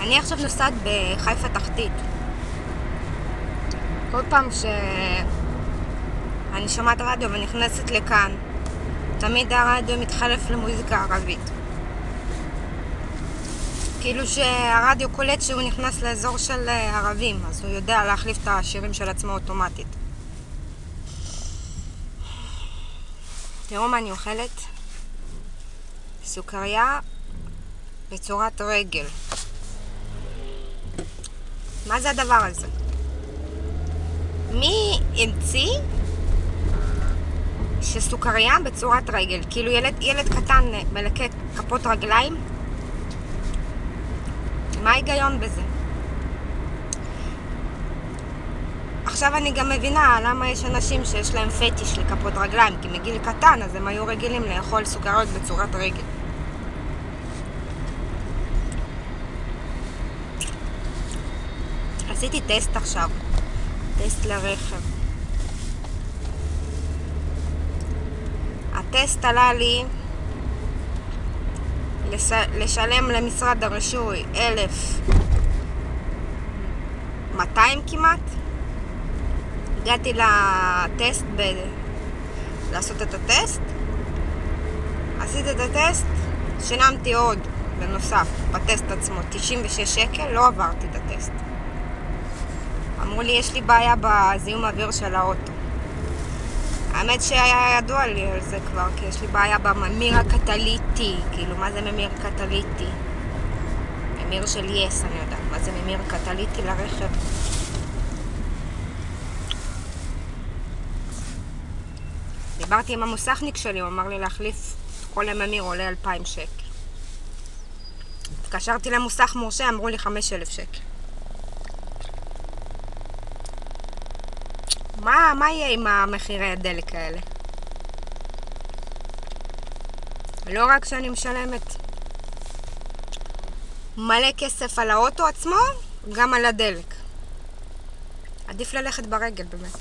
אני עכשיו נוסעת בחיפה תחתית. כל פעם שאני שומעת רדיו ונכנסת לכאן, תמיד הרדיו מתחלף למוזיקה ערבית. כאילו שהרדיו קולט שהוא נכנס לאזור של ערבים, אז הוא יודע להחליף את השירים של עצמו אוטומטית. תראו מה אני אוכלת. סוכריה בצורת רגל. מה זה הדבר הזה? מי המציא שסוכריה בצורת רגל? כאילו ילד קטן מלקק כפות רגליים? מה ההיגיון בזה? עכשיו אני גם מבינה למה יש אנשים שיש להם פטיש לכפות רגליים, כי מגיל קטן אז הם היו רגילים לאכול סוכריות בצורת רגל. עשיתי טסט עכשיו, טסט לרכב. הטסט עלה לי לשלם למשרד הרישוי 1,200 כמעט. הגעתי לטסט לעשות את הטסט, עשיתי את הטסט, שילמתי עוד בנוסף בטסט עצמו 96 שקל, לא עברתי את הטסט. אמרו לי יש לי בעיה בזיהום האוויר של האוטו. האמת שהיה ידוע לי על זה כבר, כי יש לי בעיה בממיר הקטליטי. כאילו מה זה ממיר קטליטי? ממיר של יס, אני יודעת מה זה ממיר קטליטי לרכב. דיברתי עם המוסכניק שלי, הוא אמר לי להחליף כל הממיר עולה 2,000 שקל. התקשרתי למוסך מורשה, אמרו לי 5,000 שקל. מה יהיה עם המחירי הדלק האלה? לא רק שאני משלמת מלא כסף על האוטו עצמו, גם על הדלק. עדיף ללכת ברגל באמת.